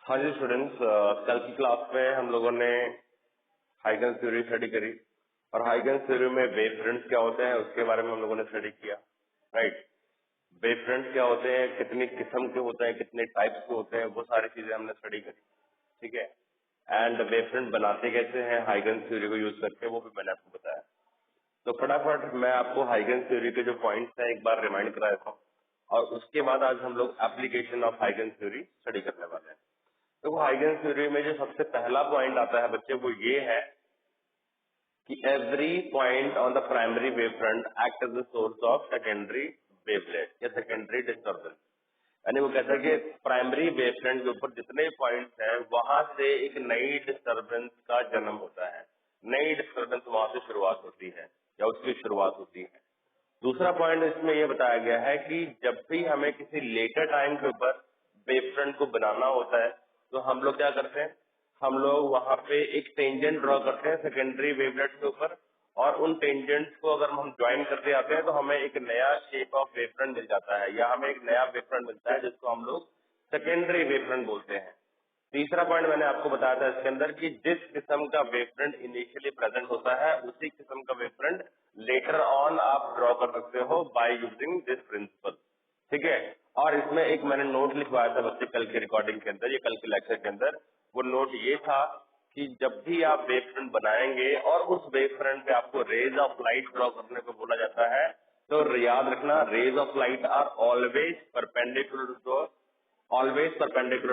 हाँ जी स्टूडेंट्स, कल की क्लास में हम लोगों ने हाइगन्स थ्योरी स्टडी करी और हाइगन्स थ्योरी में वेव फ्रंट्स क्या होते हैं उसके बारे में हम लोगों ने स्टडी किया। राइट, वेव फ्रंट्स क्या होते हैं, कितनी किस्म के होते हैं, कितने टाइप्स के होते हैं, वो सारी चीजें हमने स्टडी करी। ठीक है, एंड वेव फ्रंट बनाते कैसे हैं हाइगन्स थ्योरी को यूज करके, वो भी मैंने आपको बताया। तो फटाफट मैं आपको हाइगन्स थ्योरी के जो पॉइंट्स हैं एक बार रिमाइंड करा देता हूँ और उसके बाद आज हम लोग application of Huygens theory study करने वाले हैं। तो हाइगन्स थ्योरी में जो सबसे पहला पॉइंट आता है बच्चे, वो ये है कि every point on the primary wave front act as the source of secondary wavelet या सेकेंडरी डिस्टर्बेंस। यानी वो कहता है कि प्राइमरी वेव फ्रंट के ऊपर जितने पॉइंट्स हैं वहां से एक नई डिस्टर्बेंस का जन्म होता है, नई डिस्टर्बेंस वहां से शुरुआत होती है या उसकी शुरुआत होती है। दूसरा पॉइंट इसमें यह बताया गया है कि जब भी हमें किसी लेटर टाइम के ऊपर वेव फ्रंट को बनाना होता है तो हम लोग क्या करते हैं, हम लोग वहां पे एक टेंजेंट ड्रॉ करते हैं सेकेंडरी वेवलेट के ऊपर और उन टेंजेंट्स को अगर हम ज्वाइन करते आते हैं तो हमें एक नया शेप ऑफ वेव फ्रंट मिल जाता है या हमें एक नया वेव फ्रंट मिलता है जिसको हम लोग सेकेंडरी वेव फ्रंट बोलते हैं। तीसरा पॉइंट मैंने आपको बताया था इसके अंदर कि जिस किस्म का वेव फ्रंट इनिशियली प्रेजेंट होता है उसी किस्म का वेव फ्रंट लेटर ऑन आप ड्रॉ कर सकते हो बाय यूजिंग दिस प्रिंसिपल। ठीक है, और इसमें एक मैंने नोट लिखवाया था बच्चे कल की रिकॉर्डिंग के अंदर, ये कल के लेक्चर के अंदर, वो नोट ये था कि जब भी आप वेव फ्रंट बनाएंगे और उस वेव फ्रंट पे आपको रेज ऑफ लाइट ड्रॉ करने को बोला जाता है तो याद रखना rays of light are always perpendicular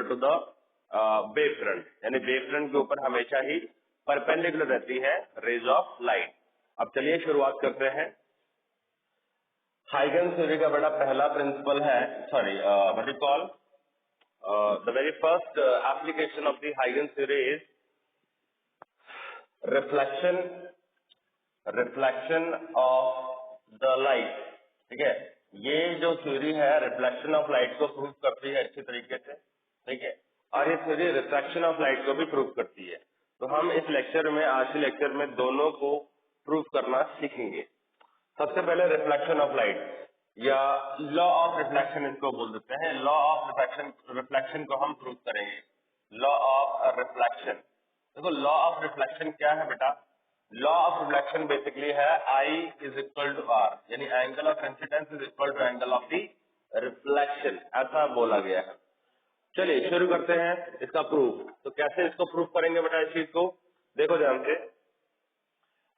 to the wave front, यानी वेव फ्रंट के ऊपर हमेशा ही परपेंडिकुलर रहती है रेज ऑफ लाइट। अब चलिए शुरुआत करते हैं। हाइगन्स थ्योरी का बड़ा पहला प्रिंसिपल है, sorry what you call the very first application of the Huygens theory is reflection reflection of the light. ठीक है, ये जो थ्योरी है रिफ्लेक्शन ऑफ लाइट को प्रूव करती है अच्छी तरीके से। ठीक है, और ये थ्योरी रिफ्लेक्शन ऑफ लाइट को भी प्रूव करती है। तो हम इस लेक्चर में, आज के लेक्चर में दोनों को प्रूव करना सीखेंगे। सबसे पहले रिफ्लेक्शन ऑफ लाइट या लॉ ऑफ रिफ्लेक्शन इसको बोल देते हैं। लॉ ऑफ रिफ्लेक्शन, रिफ्लेक्शन को हम प्रूव करेंगे। लॉ ऑफ रिफ्लेक्शन, देखो लॉ ऑफ रिफ्लेक्शन क्या है बेटा, लॉ ऑफ रिफ्लेक्शन बेसिकली है I is equal to R, यानी angle of incidence is equal to angle of the reflection, ऐसा बोला गया है। चलिए शुरू करते हैं इसका प्रूफ। तो कैसे इसको प्रूफ करेंगे बेटा इस चीज को, देखो ध्यान से।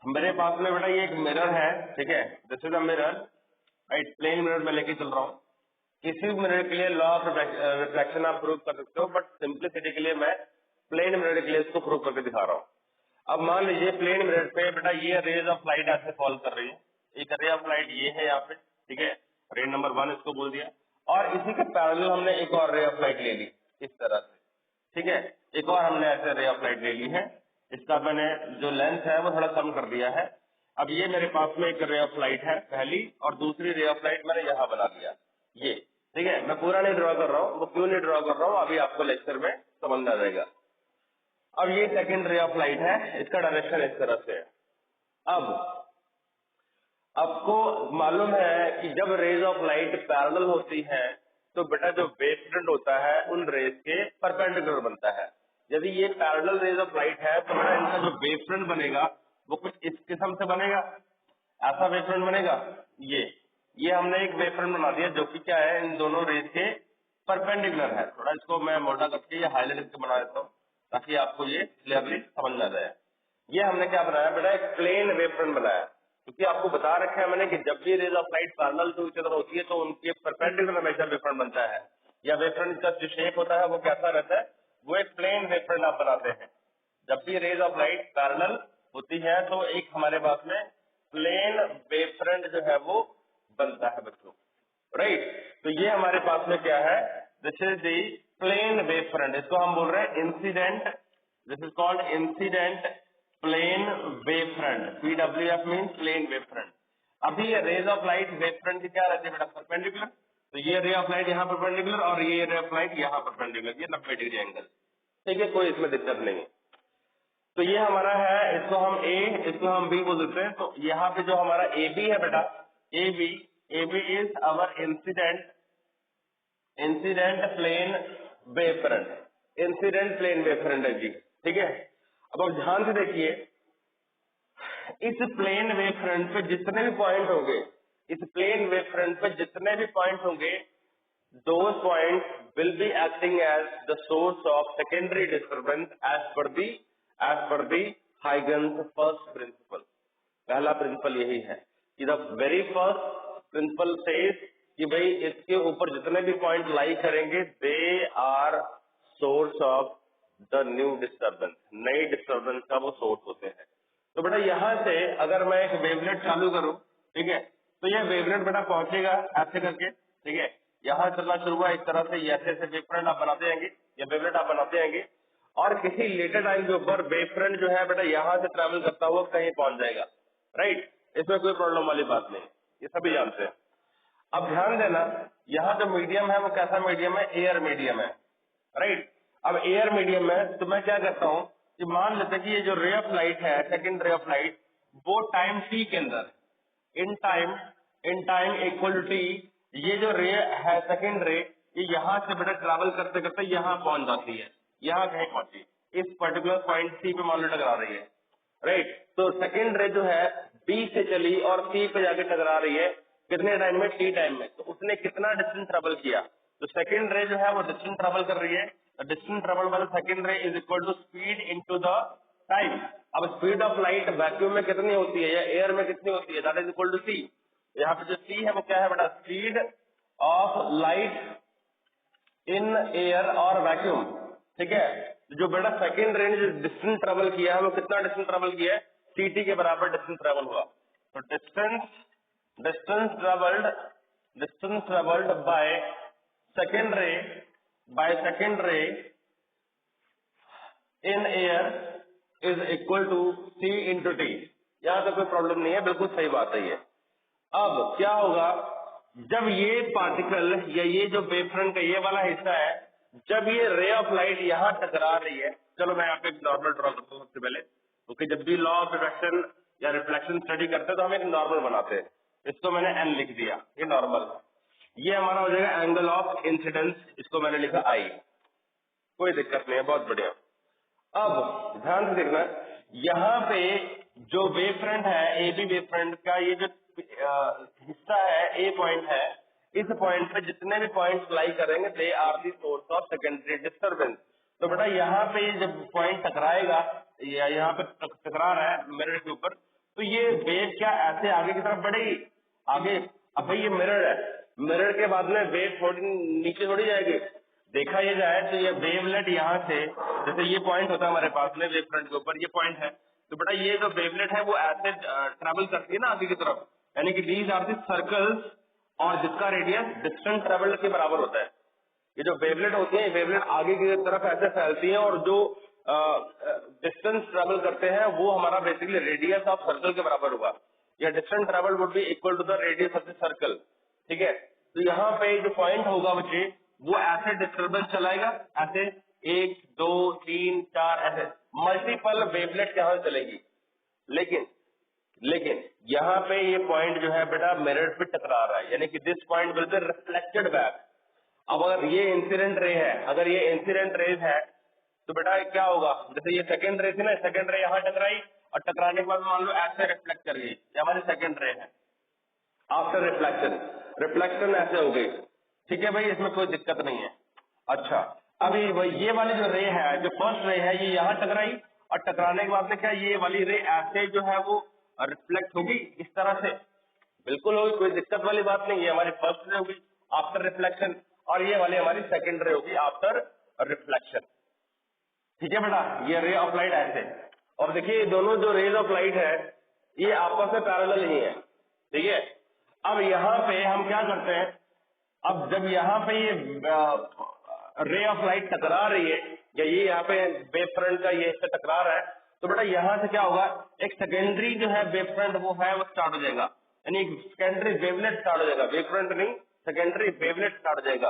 मेरे पास में बेटा ये एक मिरर है, ठीक है, this is a mirror, right, plane mirror में लेके चल रहा हूँ। किसी भी मिरर के लिए लॉ ऑफ रिफ्लेक्शन आप प्रूव कर सकते हो, बट सिंप्लिसिटी के लिए मैं प्लेन मिरर के लिए इसको प्रूव करके दिखा रहा हूँ। अब मान लीजिए प्लेन मिरर पे बेटा ये रेज ऑफ लाइट ऐसे फॉल कर रही है, एक रे ऑफ लाइट ये है यहाँ पे, ठीक है, रे नंबर 1 इसको बोल दिया, और इसी के पैरेलल हमने एक और रे ऑफ लाइट ले ली इस तरह से। ठीक है, एक और हमने ऐसे रे ऑफ लाइट ले ली है, इसका मैंने जो लेंथ है वो थोड़ा कम कर दिया है। अब ये मेरे पास में एक रे ऑफ लाइट है पहली, और दूसरी रे ऑफ लाइट मैंने यहाँ बना दिया ये। ठीक है, मैं पूरा नहीं ड्रॉ कर रहा हूँ, वो क्यों नहीं ड्रॉ कर रहा हूँ अभी आपको लेक्चर में समझ में आ जाएगा। अब ये सेकंड रे ऑफ लाइट है, इसका डायरेक्शन इस तरह से है। अब आपको मालूम है कि जब रेज ऑफ लाइट पैरेलल होती है तो बेटा जो वेव फ्रंट होता है उन रेज के परपेंडिकुलर बनता है। यदि ये पैरेलल रेज ऑफ लाइट है तो बेटा इनका जो वेव फ्रंट बनेगा वो कुछ इस किस्म से बनेगा, ऐसा वेव फ्रंट बनेगा। ये हमने एक वेव फ्रंट बना दिया जो कि क्या है, इन दोनों रेज के परपेंडिकुलर है। थोड़ा इसको मैं मोटा करके ये हाईलाइट करके बना देता हूँ ताकि आपको ये क्लियरली समझ में आ जाए। ये हमने क्या बनाया बेटा, एक प्लेन वेव फ्रंट बनाया, क्योंकि आपको बता रखा है मैंने कि जब भी rays of light parallel to each other होती है तो उनके परपेंडिकुलर हमेशा वेव फ्रंट बनता है, या वेव फ्रंट का जो शेप होता है वो कैसा रहता है, वो एक प्लेन वेव फ्रंट आप बनाते हैं। जब भी रेज ऑफ लाइट पैरेलल होती है तो एक हमारे पास में प्लेन वेव फ्रंट जो है वो बनता है बच्चों, राइट। तो ये हमारे पास में क्या है, this is the plane wave front, इसको हम बोल रहे हैं incident, this is called incident plane wave front, PWF mean plane wave front. अभी rays of light wave front की क्या रहती है बेटा, परपेंडिकुलर, तो ये रे ऑफ लाइट यहाँ परपेंडिकुलर और ये रे ऑफ लाइट यहाँ परपेंडिकुलर, ये 90 डिग्री एंगल। ठीक है, कोई इसमें दिक्कत नहीं है। तो ये हमारा है, इसको हम ए, इसको हम बी बोल देते हैं। तो यहाँ पे जो हमारा ए बी है बेटा, A B is our incident plane wave front, incident plane wave front है जी, ठीक है। अब आप ध्यान से देखिए, इस प्लेन वेव फ्रंट पे जितने भी पॉइंट होंगे, इस प्लेन वेव फ्रंट पे जितने भी पॉइंट होंगे, those points will be acting as the source of secondary disturbance as per the Huygens first principle। पहला प्रिंसिपल यही है कि the very first principle says कि भाई इसके ऊपर जितने भी पॉइंट लाई करेंगे they are source of the new disturbance, नई डिस्टर्बेंस का वो सोर्स होते हैं। तो बेटा यहाँ से अगर मैं एक वेवलेट चालू करूं, ठीक है, तो यह वेवलेट बेटा पहुंचेगा ऐसे करके, ठीक है, यहाँ चलना शुरू हुआ इस तरह से, ऐसे ऐसे वेव फ्रंट आप बनाते जाएंगे या वेवलेट आप बनाते जाएंगे, और किसी लेटर टाइम के ऊपर वेव फ्रंट जो है बेटा यहाँ से ट्रेवल करता हुआ कहीं पहुंच जाएगा, राइट। इसमें कोई प्रॉब्लम वाली बात नहीं, ये सभी जानते हैं। अब ध्यान देना, यहाँ जो मीडियम है वो कैसा मीडियम है, एयर मीडियम है, राइट। अब एयर मीडियम में तो मैं क्या करता हूँ कि मान लेते हैं कि ये जो रे ऑफ लाइट है, सेकंड रे ऑफ लाइट, वो टाइम टी के अंदर, in time equal to T, ये जो रे है सेकंड रे, ये यहाँ से बेटा ट्रैवल करते करते यहाँ पहुंच जाती है, यहाँ कहीं पहुंची, इस पर्टिकुलर पॉइंट सी पे मान लो टकरा रही है, राइट। तो सेकंड रे जो है बी से चली और सी पे जाके टकरा रही है, कितने टाइम में, टी टाइम में। तो उसने कितना डिस्टेंस ट्रेवल किया, तो सेकंड रे जो है वो डिस्टेंस ट्रेवल कर रही है, distance travel by second ray is equal to speed into the time. अब स्पीड ऑफ लाइट वैक्यूम में कितनी होती है या एयर में कितनी होती है, दैट इज इक्वल टू सी। यहाँ पे जो सी है वो क्या है बेटा, speed of light in air और वैक्यूम, ठीक है। जो बेटा सेकंड रे ने जो डिस्टेंस ट्रेवल किया है वो कितना डिस्टेंस ट्रेवल किया है, सीटी के बराबर डिस्टेंस ट्रेवल हुआ। तो distance travelled by second ray in air is equal to C into T. यहाँ तो कोई प्रॉब्लम नहीं है, बिल्कुल सही बात है ये। अब क्या होगा, जब ये पार्टिकल या ये जो वेव फ्रंट का ये वाला हिस्सा है, जब ये रे ऑफ लाइट यहाँ टकरा रही है, चलो मैं यहाँ पे एक नॉर्मल ड्रॉ करता हूँ सबसे पहले, क्योंकि जब भी लॉ ऑफ रिफ्रैक्शन या रिफ्लेक्शन स्टडी करते हैं तो हम एक नॉर्मल बनाते हैं। इसको मैंने एन लिख दिया, ये नॉर्मल, ये हमारा हो जाएगा एंगल ऑफ इंसिडेंस, इसको मैंने लिखा आई, कोई दिक्कत नहीं है, बहुत बढ़िया। अब ध्यान से देखना, यहाँ पे जो वेव फ्रंट है, ए बी वेव फ्रंट का ये जो हिस्सा है, ए पॉइंट है, इस पॉइंट पे जितने भी पॉइंट्स लाई करेंगे they are the source of secondary disturbance. तो बेटा यहाँ पे जब पॉइंट टकराएगा या यहाँ पे टकरा रहा है मिरर के ऊपर, तो ये वेव क्या ऐसे आगे की तरफ बढ़ेगी, आगे। अब भाई ये मिरर है, मिरर के बाद में वेव थोड़ी नीचे थोड़ी जाएगी, देखा ये जाए तो ये वेवलेट यहाँ से, जैसे ये पॉइंट होता है हमारे पास में वेव फ्रंट के ऊपर, ये पॉइंट है, तो बेटा ये जो वेवलेट है वो ऐसे ट्रेवल करती है ना आगे की तरफ, यानी कि दीज आर दी सर्कल्स, और जिसका रेडियस डिस्टेंस ट्रेवल के बराबर होता है। ये जो वेवलेट होती है, वेवलेट आगे की तरफ ऐसे फैलती है, और जो डिस्टेंस ट्रेवल करते हैं वो हमारा बेसिकली रेडियस ऑफ सर्कल के बराबर होगा, या distance travel would be equal to the radius of the circle, ठीक है। तो यहाँ पे जो पॉइंट होगा बच्चे, वो ऐसे डिस्टर्बेंस चलाएगा, ऐसे 1 2 3 4 ऐसे मल्टीपल वेवलेट यहाँ चलेगी, लेकिन यहाँ पे ये पॉइंट जो है बेटा मिरर पे टकरा रहा है, यानी कि this point will be reflected back. अब अगर ये इंसिडेंट रे है, अगर ये इंसिडेंट रेज है, तो बेटा क्या होगा, जैसे ये सेकंड रे थी ना, सेकंड रे यहाँ टकराई और टकराने के बाद मान लो ऐसे रिफ्लेक्ट कर गई, ये हमारी सेकंड रे है। आफ्टर रिफ्लेक्शन ऐसे हो गई, ठीक है भाई, इसमें कोई दिक्कत नहीं है। अच्छा, अभी ये वाली जो रे है, जो फर्स्ट रे है, ये यहाँ टकराई और टकराने के बाद में क्या ये वाली रे ऐसे जो है वो रिफ्लेक्ट होगी इस तरह से, बिल्कुल होगी, कोई दिक्कत वाली बात नहीं। ये हमारी फर्स्ट रे होगी आफ्टर रिफ्लेक्शन, और ये वाली हमारी सेकंड रे होगी आफ्टर रिफ्लेक्शन, ठीक है बेटा। ये रे ऑफ लाइट ऐसे, और देखिए दोनों जो रेज ऑफ लाइट है ये आपस में पैरेलल ही है, ठीक है। अब यहाँ पे हम क्या करते हैं, अब जब यहाँ पे ये रे ऑफ लाइट टकरा रही है, या ये यहाँ पे वेव फ्रंट का ये हिस्सा टकरा रहा है, तो बेटा यहाँ से क्या होगा, एक सेकेंडरी जो है वेव फ्रंट वो है वो स्टार्ट हो जाएगा, यानी सेकेंडरी वेवलेट स्टार्ट हो जाएगा, वेव फ्रंट नहीं सेकेंडरी वेवलेट स्टार्ट हो जाएगा।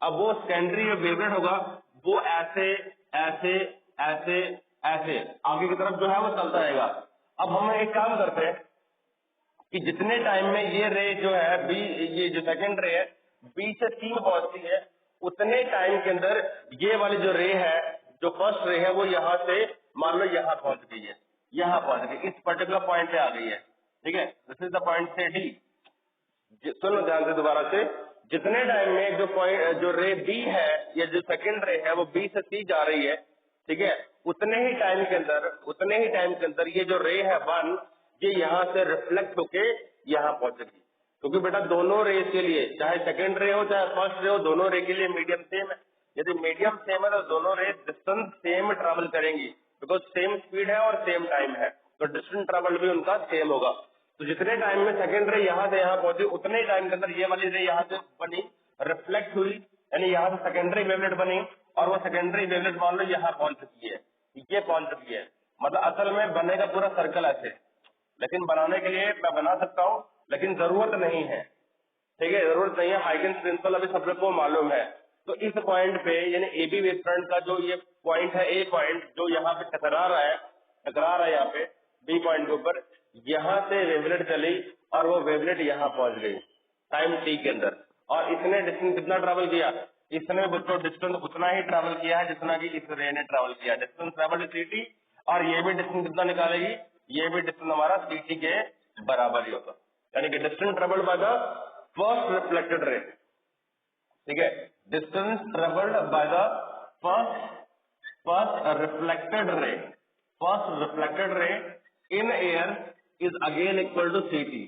अब वो सेकेंडरी जो वेवलेट होगा वो ऐसे ऐसे ऐसे ऐसे आगे की तरफ जो है वो चलता रहेगा। अब हम एक काम करते हैं कि जितने टाइम में ये रे जो है बी, ये जो सेकंड रे है बी से सी में पहुंचती है, उतने टाइम के अंदर ये वाली जो रे है, जो फर्स्ट रे है, वो यहाँ से मान लो यहाँ पहुंच गई है, यहाँ पहुंच गई, इस पर्टिकुलर पॉइंट पे आ गई है, ठीक है। दिस इज द पॉइंट से डी। सुनो ध्यान से दोबारा से, जितने टाइम में जो पॉइंट जो रे बी है या जो सेकंड रे है वो बी से सी जा रही है, ठीक है, उतने ही टाइम के अंदर ये जो रे है वन, ये यहाँ से रिफ्लेक्ट होके यहाँ पहुंचेगी। क्योंकि बेटा दोनों रे के लिए, चाहे सेकंड रे हो चाहे फर्स्ट रे हो, दोनों रे के लिए मीडियम सेम है। यदि मीडियम सेम है तो दोनों रे डिस्टेंस सेम ट्रेवल करेंगी, बिकॉज सेम स्पीड है और सेम टाइम है, तो डिस्टेंस ट्रेवल भी उनका सेम होगा। तो जितने टाइम में सेकंड रे यहाँ से यहाँ पहुंची, उतने टाइम के अंदर ये वाली रे यहाँ से बनी, रिफ्लेक्ट हुई, यानी यहाँ से सेकेंडरी वेवलेट बनी, और वो सेकेंडरी वेवलेट मान लो यहाँ पहुंच चुकी है, ये पहुंच चुकी है। मतलब असल में बनेगा पूरा सर्कल ऐसे, लेकिन बनाने के लिए मैं बना सकता हूँ, लेकिन जरूरत नहीं है, ठीक है, जरूरत नहीं है। हाइगन्स प्रिंसिपल अभी सब लोग को मालूम है। तो इस पॉइंट पे यानी एबी वेव फ्रंट का जो ये पॉइंट है, ए पॉइंट जो यहाँ पे टकरा रहा है यहाँ पे बी पॉइंट के ऊपर, यहाँ से वेवलेट चली और वो वेवलेट यहाँ पहुंच गई टाइम टी के अंदर। और इसने डिस्टेंस कितना ट्रेवल किया? इसने बच्चों डिस्टेंस उतना ही ट्रेवल किया है जितना कि इस रे ने ट्रेवल किया। डिस्टेंस ट्रेवल सी टी, और ये भी डिस्टेंस कितना निकालेगी? ये भी डिस्टेंस हमारा सी टी के बराबर ही होगा, यानी कि distance travelled by the first reflected ray, ठीक है, distance travelled by the first reflected ray in air is again equal to C T.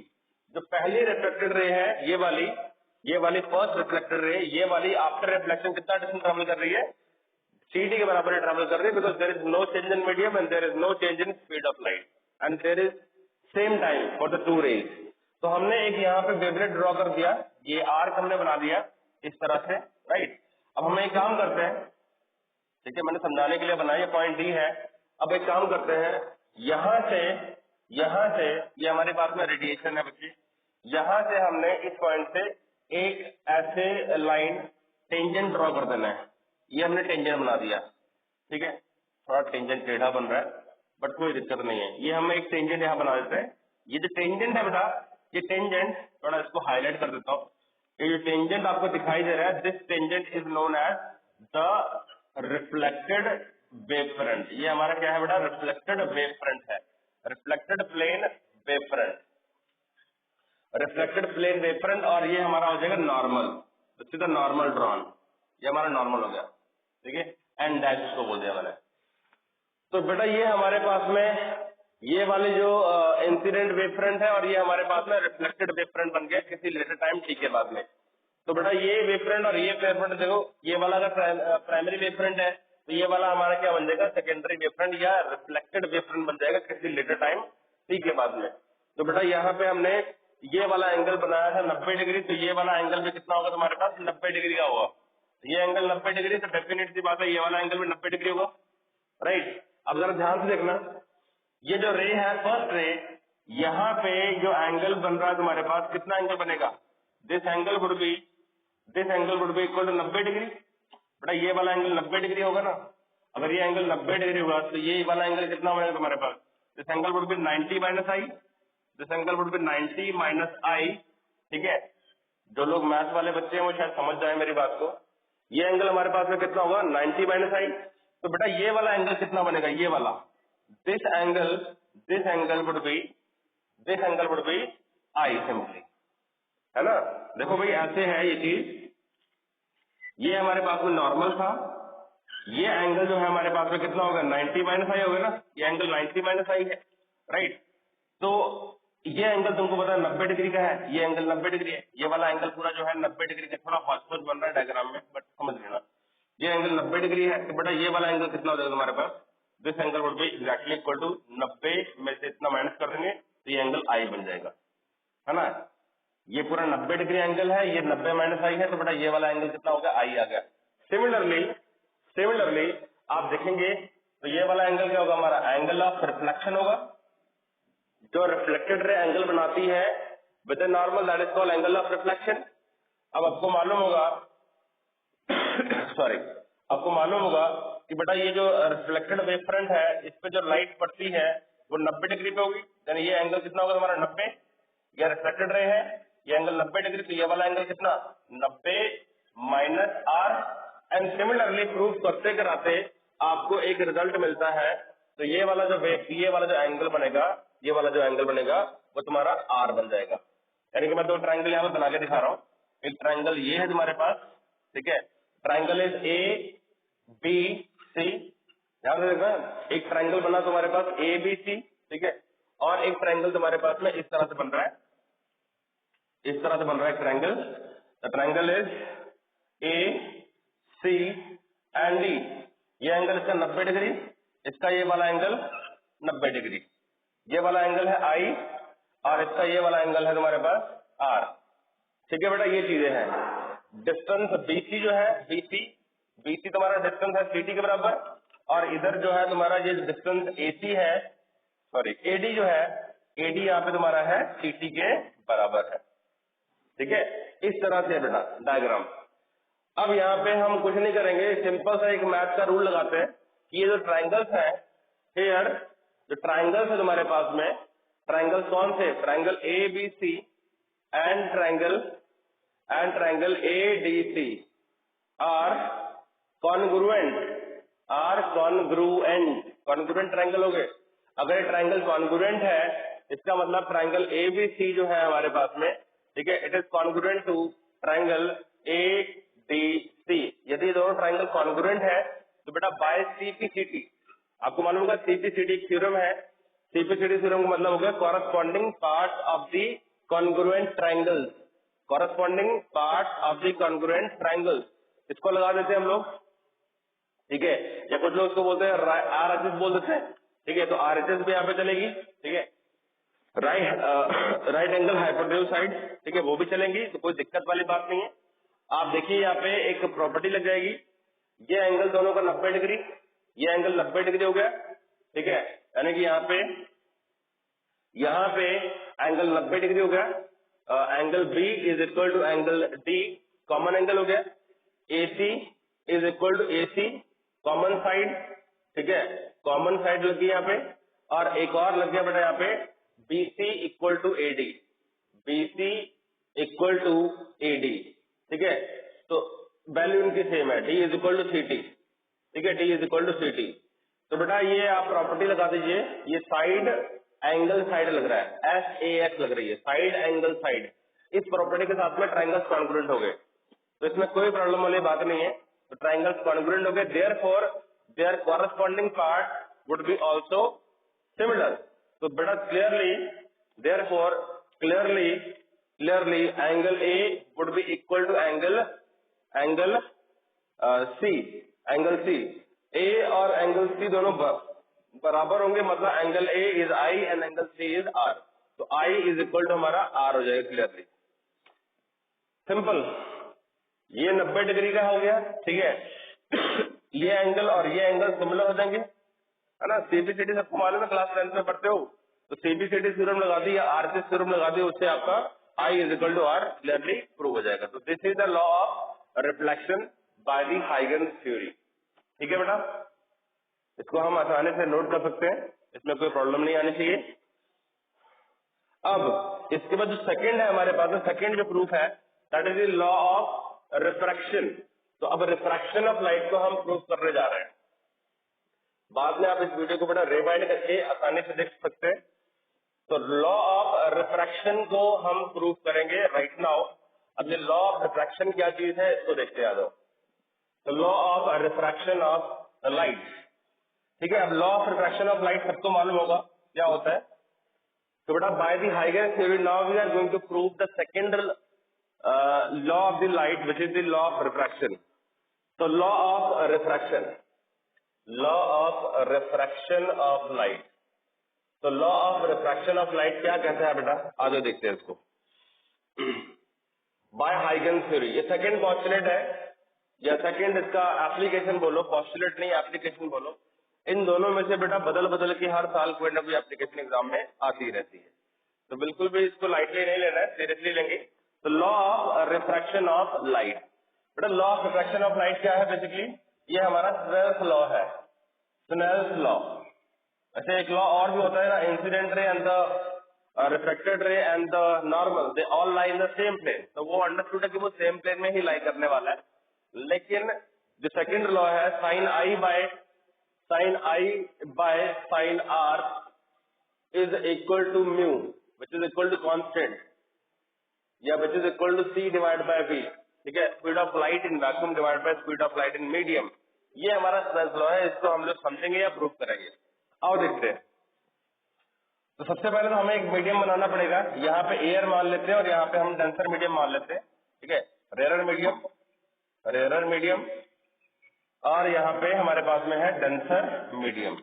जो पहली रिफ्लेक्टेड रे है ये वाली फर्स्ट रिफ्लेक्टेड रे, ये वाली आफ्टर रिफ्लेक्शन कितना डिस्टेंस ट्रेवल कर रही है? सी टी के बराबर ट्रेवल कर रही है, because there is no change in medium and there is no change in speed of light and there is same time for the two rays. तो हमने एक यहाँ पे वेवलेट ड्रॉ कर दिया, ये आर्क हमने बना दिया इस तरह से, राइट। अब हम एक काम करते हैं, ठीक है, मैंने समझाने के लिए बनाया, ये पॉइंट डी है। अब एक काम करते हैं, यहाँ से ये हमारे पास में रेडिएशन है बच्चे, यहाँ से हमने इस पॉइंट से एक ऐसे लाइन टेंजेंट ड्रॉ कर देना है। ये हमने टेंजेंट बना दिया, ठीक है, थोड़ा टेंजेंट टेढ़ा बन रहा है बट कोई दिक्कत नहीं है। ये हम एक टेंजेंट यहाँ बना देते हैं। ये जो टेंजेंट है बेटा, ये टेंजेंट थोड़ा इसको हाईलाइट कर देता हूँ। ये जो टेंजेंट आपको दिखाई दे रहा है, this tangent is known as the reflected wave front. ये हमारा क्या है बेटा? रिफ्लेक्टेड वेव फ्रंट है, reflected plane wave front, reflected plane wave front. और ये हमारा हो जाएगा नॉर्मल, सीधा नॉर्मल ड्रॉन, ये हमारा नॉर्मल हो गया, ठीक है, एंड डैश इसको बोल दिया मैंने। तो बेटा ये हमारे पास में ये वाले जो इंसिडेंट वेव फ्रंट है, और ये हमारे पास में रिफ्लेक्टेड वेव फ्रंट बन गया किसी लेटर टाइम टी के बाद में। तो बेटा ये वेव फ्रंट और ये वेव फ्रंट देखो, ये वाला अगर प्राइमरी वेव फ्रंट है तो ये वाला हमारा क्या बन जाएगा? सेकेंडरी वेव फ्रंट या रिफ्लेक्टेड वेव फ्रंट बन जाएगा किसी लेटर टाइम टी के बाद में। तो बेटा यहाँ पे हमने ये वाला एंगल बनाया था 90 डिग्री, तो ये वाला एंगल भी कितना होगा तुम्हारे पास? 90 डिग्री का होगा। ये एंगल 90 डिग्री, तो डेफिनेट सी बात है ये वाला एंगल भी 90 डिग्री होगा, राइट। अब जरा ध्यान से देखना, ये जो रे है फर्स्ट रे, यहाँ पे जो एंगल बन रहा है तुम्हारे पास, कितना एंगल बनेगा? This angle would be equal to 90 degree. बेटा ये वाला एंगल 90 डिग्री होगा ना। अगर ये एंगल 90 डिग्री होगा तो ये वाला एंगल कितना बनेगा तुम्हारे पास? This angle would be 90 minus i, this angle would be 90 minus i, ठीक है। जो लोग मैथ वाले बच्चे हैं वो शायद समझ जाए मेरी बात को। ये एंगल हमारे पास में कितना होगा? 90 माइनस आई। तो बेटा ये वाला एंगल कितना बनेगा? ये वाला, this angle would be I simply, है ना। देखो भाई ऐसे है ये चीज, ये हमारे पास में नॉर्मल था, ये एंगल जो है हमारे पास में कितना होगा? 90 माइनस आई होगा ना, ये एंगल 90 माइनस आई है, राइट। तो ये एंगल तुमको पता है 90 डिग्री का है, ये एंगल 90 डिग्री है, ये वाला एंगल पूरा जो है 90 डिग्री का, थोड़ा हॉस्पोज बन रहा है डायग्राम में बट समझ लेना। ये एंगल 90 डिग्री है, तो बेटा ये वाला एंगल कितना हो जाएगा तुम्हारे पास? This angle would be exactly equal to 90 में से इतना माइनस कर देंगे तो ये एंगल आई बन जाएगा, है ना। ये पूरा 90 डिग्री एंगल है, ये 90 माइनस आई है, तो बेटा ये वाला एंगल कितना हो गया? आई आ गया। सिमिलरली आप देखेंगे तो ये वाला एंगल क्या होगा? हमारा एंगल ऑफ रिफ्लेक्शन होगा। जो रिफ्लेक्टेड रे एंगल बनाती है with a normal, that is called angle of reflection. अब आपको मालूम होगा आपको मालूम होगा कि बेटा ये जो रिफ्लेक्टेड वेव फ्रंट है, इस पे जो लाइट पड़ती है वो 90 डिग्री पे होगी, यानी ये एंगल कितना होगा तुम्हारा? 90। ये रिफ्लेक्टेड रे है, ये एंगल 90 डिग्री, तो ये वाला एंगल कितना? 90 minus R, and similarly prove करते कराते आपको एक रिजल्ट मिलता है। तो ये वाला जो एंगल बनेगा, ये वाला जो एंगल बनेगा वो तुम्हारा आर बन जाएगा। यानी कि मैं दो ट्राइंगल यहाँ पे बना के दिखा रहा हूँ। एक ट्राइंगल ये है तुम्हारे पास, ठीक है, triangle is A B C, ध्यान से देखना, एक ट्राइंगल बना तुम्हारे पास ए बी सी, ठीक है, और एक ट्राइंगल तुम्हारे पास में इस तरह से बन रहा है, इस तरह से बन रहा है triangle. The triangle is A C and D. ये एंगल इसका 90 डिग्री, इसका ये वाला एंगल 90 डिग्री, ये वाला एंगल है आई, और इसका ये वाला एंगल है तुम्हारे पास आर। ठीक है बेटा, ये चीजें हैं। डिस्टेंस बीसी जो है, बीसी तुम्हारा डिस्टेंस है सीटी के बराबर, और इधर जो है तुम्हारा ये डिस्टेंस एसी है, सॉरी एडी जो है, एडी यहाँ पे तुम्हारा है सीटी के बराबर है। ठीक है, इस तरह से बेटा डायग्राम। अब यहाँ पे हम कुछ नहीं करेंगे, सिंपल सा एक मैथ का रूल लगाते हैं कि ये जो ट्राइंगल्स है, हियर जो ट्राइंगल्स है तुम्हारे पास में, ट्राइंगल्स कौन थे, triangle A B C and triangle A D C are congruent, congruent triangle हो गए। अगर ये ट्राइंगल कॉन्ग्रुएंट है, इसका मतलब ट्राइंगल ए बी सी जो है हमारे पास में, ठीक है, it is congruent to triangle A D C. यदि दोनों ट्राइंगल कॉन्ग्रुएंट है तो बेटा बाय सीपीसीटी, आपको मालूम होगा सीपीसीटी थ्योरम है। सीपीसीटी थ्योरम का मतलब हो गया corresponding part of the congruent triangles, corresponding part of the congruent triangles. इसको लगा देते हैं हम लोग, ठीक है, या कुछ लोग इसको बोलते हैं आर एच एस बोल देते हैं, ठीक है, तो आर एच एस भी यहाँ पे चलेगी, ठीक है, राइट एंगल हाइपोटेन्यूज साइड, ठीक है, वो भी चलेंगी, तो कोई दिक्कत वाली बात नहीं है। आप देखिए यहाँ पे एक प्रॉपर्टी लग जाएगी, ये एंगल दोनों का 90 डिग्री, ये एंगल 90 डिग्री हो गया, ठीक है, यानी कि यहाँ पे एंगल 90 डिग्री हो गया। Angle B is equal to angle D, common angle हो गया। AC is equal to AC, common side, ठीक है, कॉमन साइड लग गई यहाँ पे, और एक और लग गया बेटा यहाँ पे BC equal to AD, BC equal to AD, ठीक है, तो वैल्यू इनकी सेम है, D is equal to CT, ठीक है, D is equal to CT। तो बेटा ये आप प्रॉपर्टी लगा दीजिए, ये साइड एंगल साइड लग रहा है, SAS लग रही है, साइड एंगल साइड। इस प्रॉपर्टी के साथ में ट्राइंगल्स कॉन्ग्रुएंट हो गए, तो इसमें कोई प्रॉब्लम वाली बात नहीं है। तो ट्राइंगल्स कॉन्ग्रुएंट हो गए, therefore their corresponding part would be also similar. तो बेटा clearly, therefore clearly angle A would be equal to angle C, A और एंगल C दोनों बराबर होंगे, मतलब angle A is I and angle C is R, तो I is equal to हमारा R हो जाएगा, क्लियरली सिंपल। ये 90 डिग्री का हो गया, ठीक है, ये एंगल और ये एंगल सिमिलर हो जाएंगे, है ना। सीबीसीटी सबको मालूम है, क्लास 10 में पढ़ते हो, तो सीबीसीटी थ्योरम लगा दी या आरसीएस थ्योरम लगा दी, उससे आपका I is equal to R clearly prove हो जाएगा। तो this is the law of reflection by the Huygens theory, ठीक है बेटा, इसको हम आसानी से नोट कर सकते हैं, इसमें कोई प्रॉब्लम नहीं आनी चाहिए। अब इसके बाद जो सेकंड है हमारे पास, सेकंड जो प्रूफ है that is the law of refraction. तो अब रिफ्रैक्शन ऑफ लाइट को हम प्रूव करने जा रहे हैं। बाद में आप इस वीडियो को बड़ा रिवाइंड करके आसानी से देख सकते हैं। तो लॉ ऑफ रिफ्रैक्शन को हम प्रूव करेंगे राइट नाउ। अब ये लॉ ऑफ रिफ्रैक्शन क्या चीज है इसको देखते आ जाओ। तो law of refraction of light, ठीक है। अब law of refraction of light सबको मालूम होगा क्या होता है। तो बेटा by the Huygens theory now we are going to prove the second law of the light which is the law of refraction. तो law of refraction, law of refraction of light. तो law of refraction of light क्या कहता है बेटा, आगे देखते हैं इसको। बाय हाइगन्स थ्योरी, ये सेकंड पॉस्टुलेट है या सेकंड इसका एप्लीकेशन बोलो, पॉस्टुलेट नहीं एप्लीकेशन बोलो। इन दोनों में से बेटा बदल बदल के हर साल कोई ना कोई एप्लीकेशन एग्जाम में आती रहती है, तो बिल्कुल भी इसको लाइटली नहीं लेना है, सीरियसली लेंगे। तो law of refraction of light, बेटा law of refraction of light क्या है, बेसिकली ये हमारा स्नेल्स लॉ है, स्नेल्स लॉ। ऐसे एक लॉ और भी होता है ना, incident ray and the reflected ray and the normal they all lie in the same plane. तो वो अंडरस्टूड है कि वो सेम प्लेन में ही लाई करने वाला है, लेकिन जो सेकंड लॉ है sine i by sine r is equal to mu which is equal to constant या which is equal to c divide by v, ठीक है, speed of light in vacuum divide by speed of light in medium. ये हमारा sense law है, इसको हम लोग समझेंगे या प्रूव करेंगे। आओ देखते हैं। तो सबसे पहले तो हमें एक मीडियम बनाना पड़ेगा। यहाँ पे एयर मान लेते हैं और यहाँ पे हम डेंसर मीडियम मान लेते हैं, ठीक है, रेयर मीडियम और यहाँ पे हमारे पास में है डेंसर मीडियम,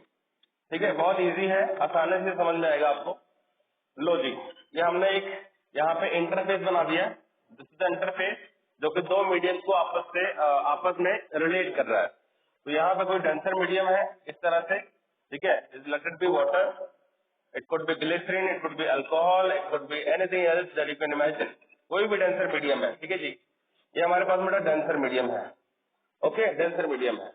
ठीक है। बहुत इजी है, आसानी से समझ में आएगा आपको। लॉजिक, ये हमने एक यहाँ पे इंटरफेस बना दिया। दिस इज द इंटरफेस जो कि दो मीडियम को आपस में रिलेट कर रहा है। तो यहाँ पे कोई डेंसर मीडियम है इस तरह से, ठीक है, let it be water, it could be glycerine, it could be alcohol, it could be anything else that you can imagine. कोई भी डेंसर मीडियम है, ठीक है जी। ये हमारे पास में डेंसर मीडियम है, ओके, डेंसर मीडियम है।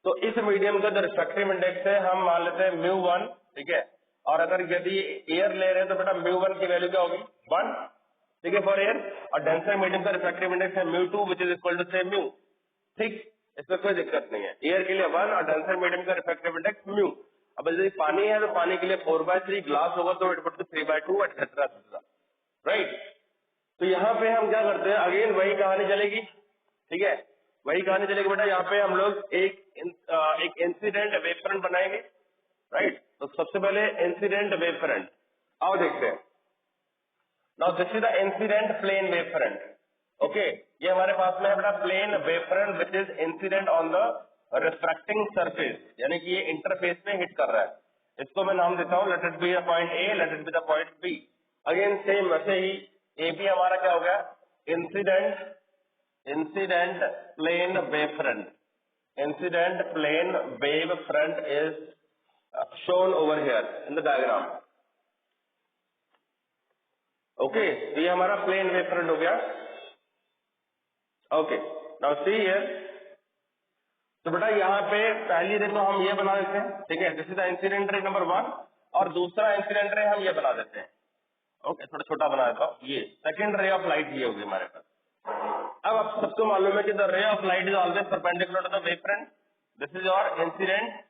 तो इस मीडियम का जो रिफ्रैक्टिव इंडेक्स है हम मान लेते हैं म्यू 1, ठीक है। और अगर यदि एयर ले रहे हैं तो बेटा म्यू 1 की वैल्यू क्या होगी 1, ठीक है, फॉर एयर। और डेंसर मीडियम का रिफ्रैक्टिव इंडेक्स है mu 2 which is equal to से म्यू, ठीक, इसमें कोई दिक्कत नहीं है। एयर के लिए 1 और डेंसर मीडियम का रिफ्रैक्टिव इंडेक्स म्यू। अब यदि पानी है तो पानी के लिए 4/3, ग्लास होगा तो it would be 3/2 etcetera, right. तो यहाँ पे हम क्या करते हैं, अगेन वही कहानी चलेगी, ठीक है, वही कहानी चलेगी बेटा। यहाँ पे हम लोग एक इंसिडेंट वेव फ्रंट बनाएंगे, राइट। तो सबसे पहले इंसिडेंट वेव फ्रंट, आओ देखते हैं। Now this is the incident plane wave front, okay. ये हमारे पास में है बेटा plane wave front which is incident on the refracting surface, यानी कि ये इंटरफेस में हिट कर रहा है। इसको मैं नाम देता हूँ, let it be the point A, let it be the point B. Again same वैसे ही ए बी हमारा क्या हो गया, incident plane wave front. Incident plane wave front is shown over here in the diagram, okay. तो ये हमारा plane wave front हो गया, ओके। नाउ सी हियर, तो बेटा यहाँ पे पहली रे तो हम ये बना देते हैं, ठीक है, this is the incident ray number 1 और दूसरा इंसिडेंट रे हम ये बना देते हैं, ओके, थोड़ा छोटा बना देता हूँ। ये सेकेंड रे ऑफ लाइट ये होगी हमारे पास। अब आप सबको मालूम है कि the ray of light is always perpendicular to the wave front. This is your incident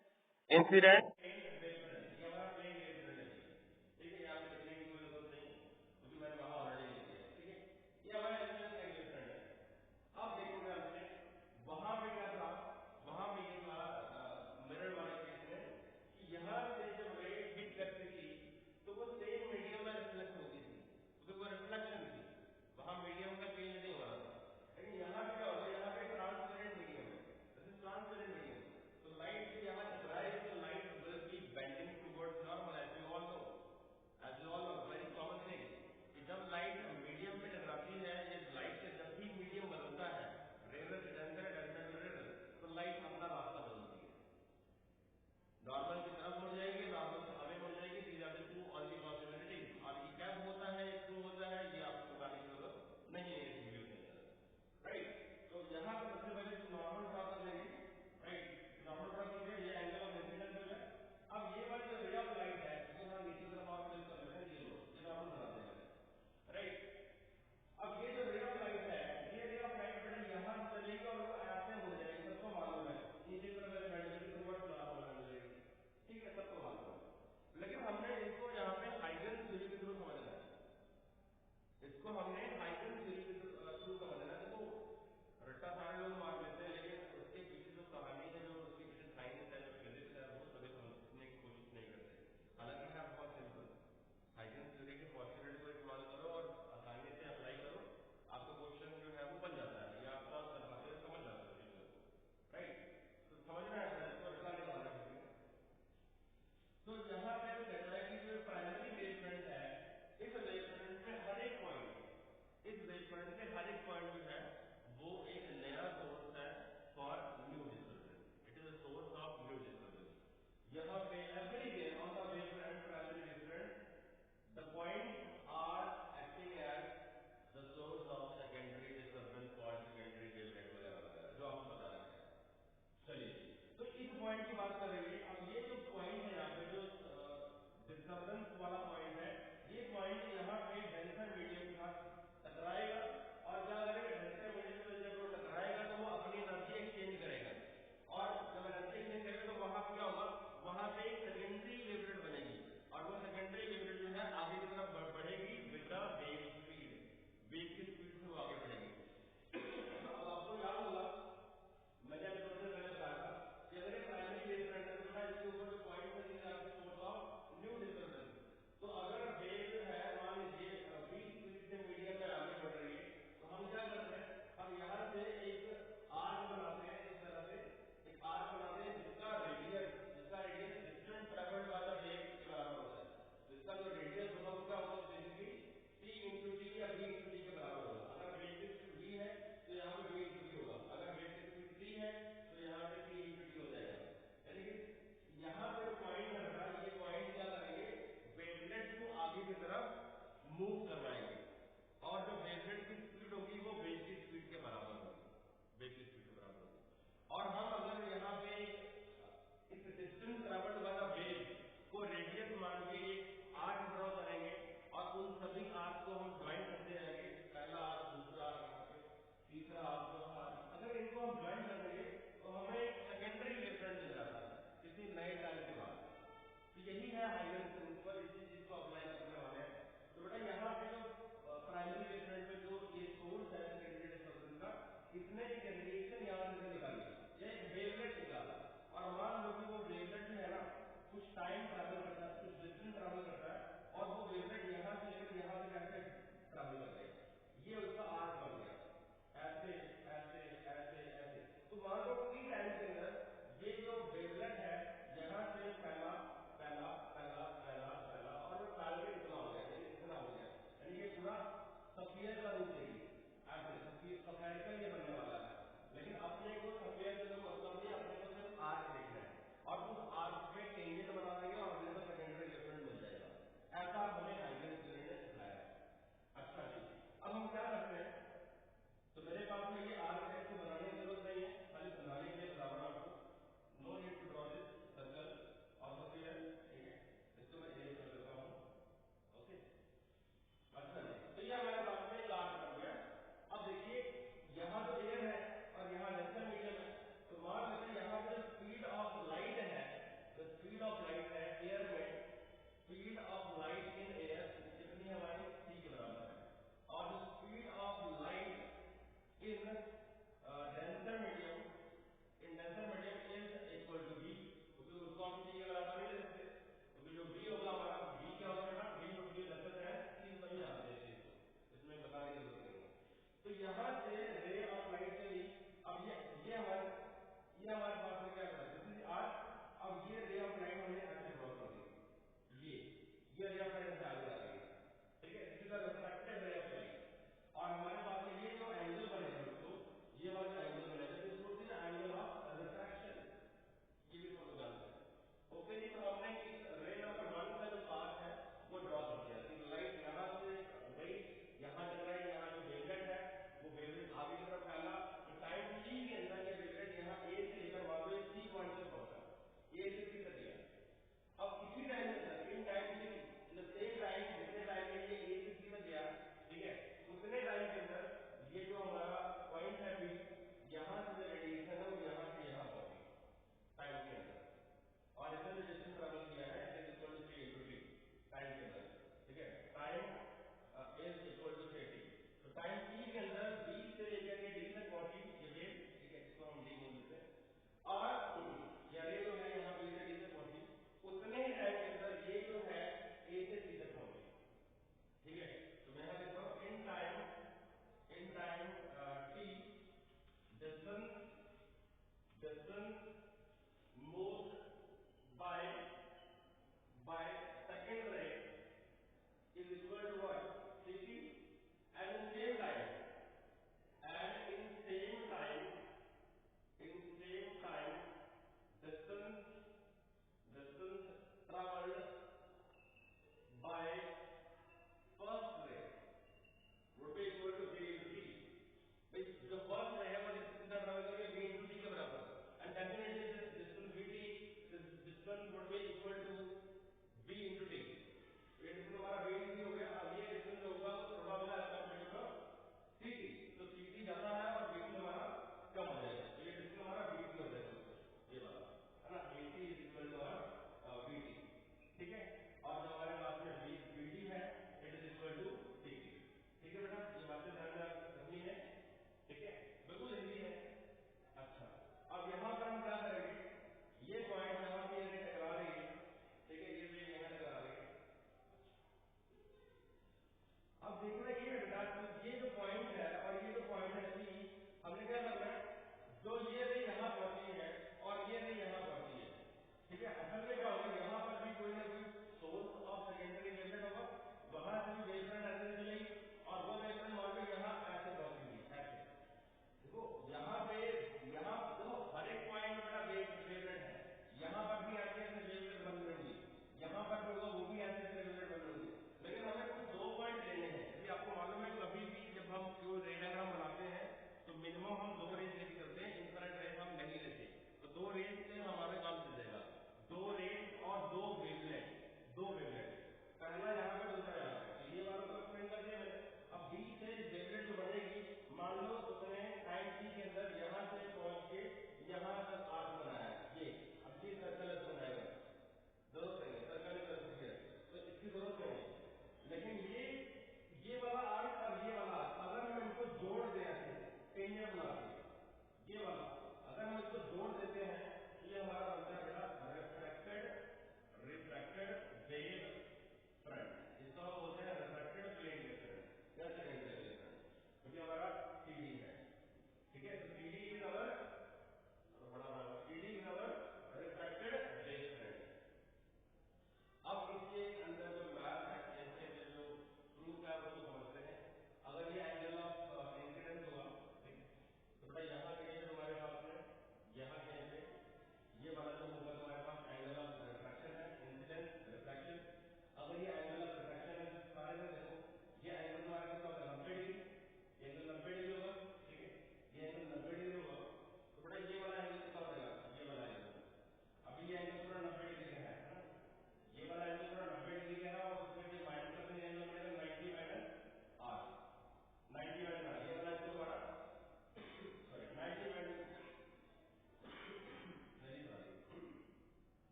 move करवाएंगे और जो वेवलेट की स्पीड होगी वो वेव की स्पीड के बराबर होगी, वेव की स्पीड के बराबर होगी। और हम अगर यहाँ पे इस distance travelled by the wave को रेडियस मान के एक आर्क ड्रॉ करेंगे और उन सभी आर्क को हम ज्वाइन करते रहेंगे, पहला आर्क, दूसरा आर्क, तीसरा आर्क, चौथा आर्क, अगर इनको हम ज्वाइन कर देंगे तो हमें एक सेकेंडरी वेवफ्रंट मिल जाता है किसी नए टाइम के बाद। तो यही है हाइगन्स प्रिंसिपल, इसी चीज को अप्लाई करने वाले हैं। तो बेटा यहाँ पे जो प्राइमरी वेवफ्रंट में जो ये सोर्स है कैंडिडेट सॉल्यूशन का, इसने एक रेडिएशन यहाँ से निकाली, ये एक वेवलेट निकाला और मान लो कि वो वेवलेट है ना कुछ टाइम ट्रैवल